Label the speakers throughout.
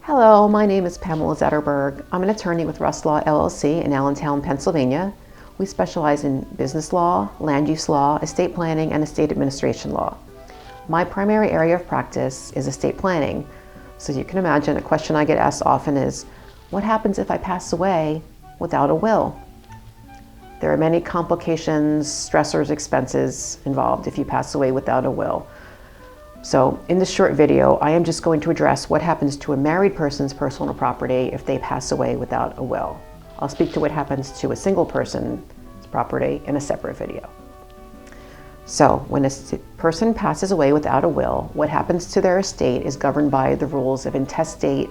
Speaker 1: Hello, my name is Pamela Zetterberg. I'm an attorney with Russ Law LLC in Allentown, Pennsylvania. We specialize in business law, land use law, estate planning, and estate administration law. My primary area of practice is estate planning. So you can imagine a question I get asked often is, what happens if I pass away without a will? There are many complications, stressors, expenses involved if you pass away without a will. So in this short video, I am just going to address what happens to a married person's personal property if they pass away without a will. I'll speak to what happens to a single person's property in a separate video. So when a person passes away without a will, what happens to their estate is governed by the rules of intestate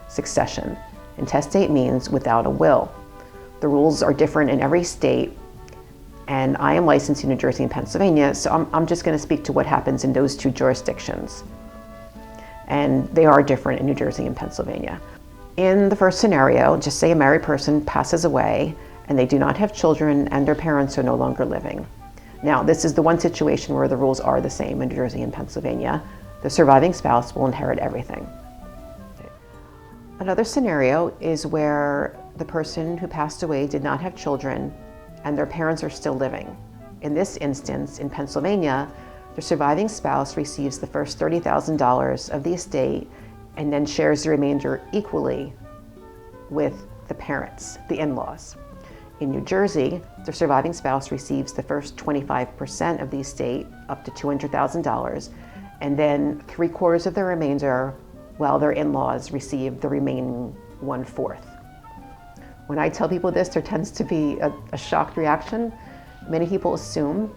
Speaker 1: succession. Intestate means without a will. The rules are different in every state, and I am licensed in New Jersey and Pennsylvania, so I'm just going to speak to what happens in those two jurisdictions. And they are different in New Jersey and Pennsylvania. In the first scenario, just say a married person passes away and they do not have children and their parents are no longer living. Now, this is the one situation where the rules are the same in New Jersey and Pennsylvania. The surviving spouse will inherit everything. Another scenario is where the person who passed away did not have children and their parents are still living. In this instance, in Pennsylvania, the surviving spouse receives the first $30,000 of the estate and then shares the remainder equally with the parents, the in-laws. In New Jersey, the surviving spouse receives the first 25% of the estate, up to $200,000, and then 3/4 of the remainder, while their in-laws receive the remaining 1/4. When I tell people this, there tends to be a shocked reaction. Many people assume,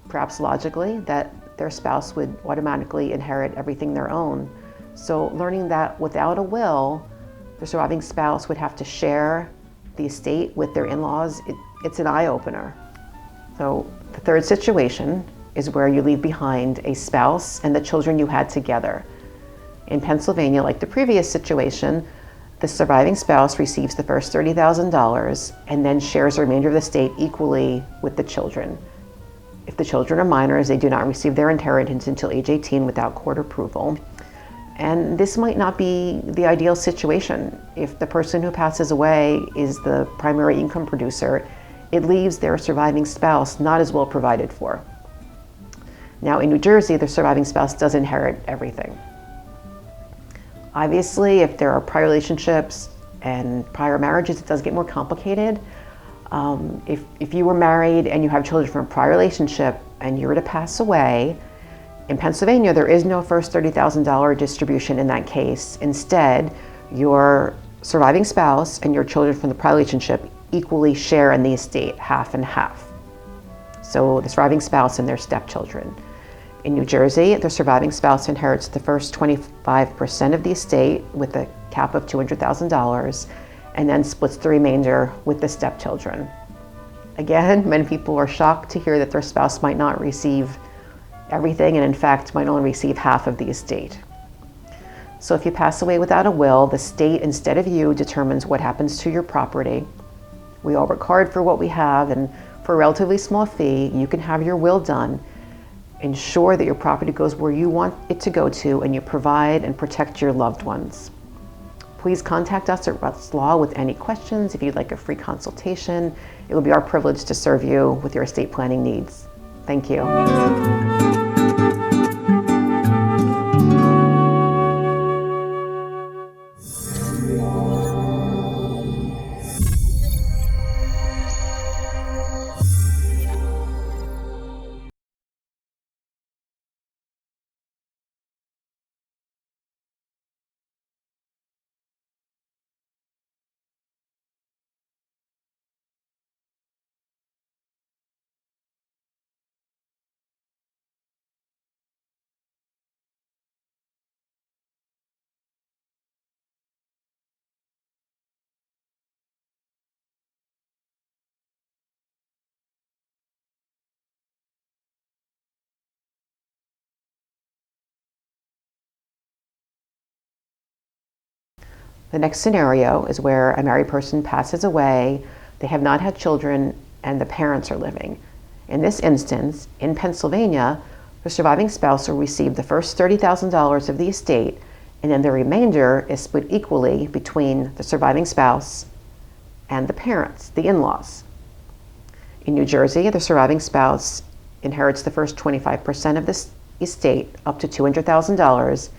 Speaker 1: perhaps logically, that their spouse would automatically inherit everything their own. So learning that without a will, the surviving spouse would have to share the estate with their in-laws, it's an eye-opener. So the third situation is where you leave behind a spouse and the children you had together. In Pennsylvania, like the previous situation, the surviving spouse receives the first $30,000 and then shares the remainder of the estate equally with the children. If the children are minors, they do not receive their inheritance until age 18 without court approval. And this might not be the ideal situation. If the person who passes away is the primary income producer, it leaves their surviving spouse not as well provided for. Now in New Jersey, the surviving spouse does inherit everything. Obviously, if there are prior relationships and prior marriages, it does get more complicated. If you were married and you have children from a prior relationship and you were to pass away, in Pennsylvania, there is no first $30,000 distribution in that case. Instead, your surviving spouse and your children from the prior relationship equally share in the estate, half and half. So the surviving spouse and their stepchildren. In New Jersey, the surviving spouse inherits the first 25% of the estate with a cap of $200,000 and then splits the remainder with the stepchildren. Again, many people are shocked to hear that their spouse might not receive everything and in fact might only receive half of the estate. So if you pass away without a will, the state instead of you determines what happens to your property. We all work hard for what we have, and for a relatively small fee, you can have your will done. Ensure that your property goes where you want it to go to and you provide and protect your loved ones. Please contact us at Russ Law with any questions. If you'd like a free consultation, it will be our privilege to serve you with your estate planning needs. Thank you. The next scenario is where a married person passes away, they have not had children, and the parents are living. In this instance, in Pennsylvania, the surviving spouse will receive the first $30,000 of the estate and then the remainder is split equally between the surviving spouse and the parents, the in-laws. In New Jersey, the surviving spouse inherits the first 25% of this estate, up to $200,000,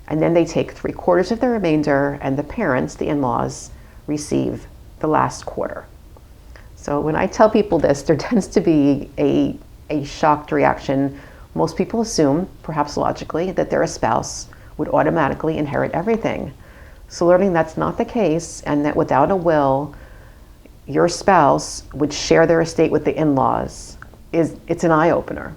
Speaker 1: and then they take 3/4 of the remainder, and the parents, the in-laws, receive the last quarter. So when I tell people this, there tends to be a shocked reaction. Most people assume, perhaps logically, that their spouse would automatically inherit everything. So learning that's not the case, and that without a will, your spouse would share their estate with the in-laws, it's an eye-opener.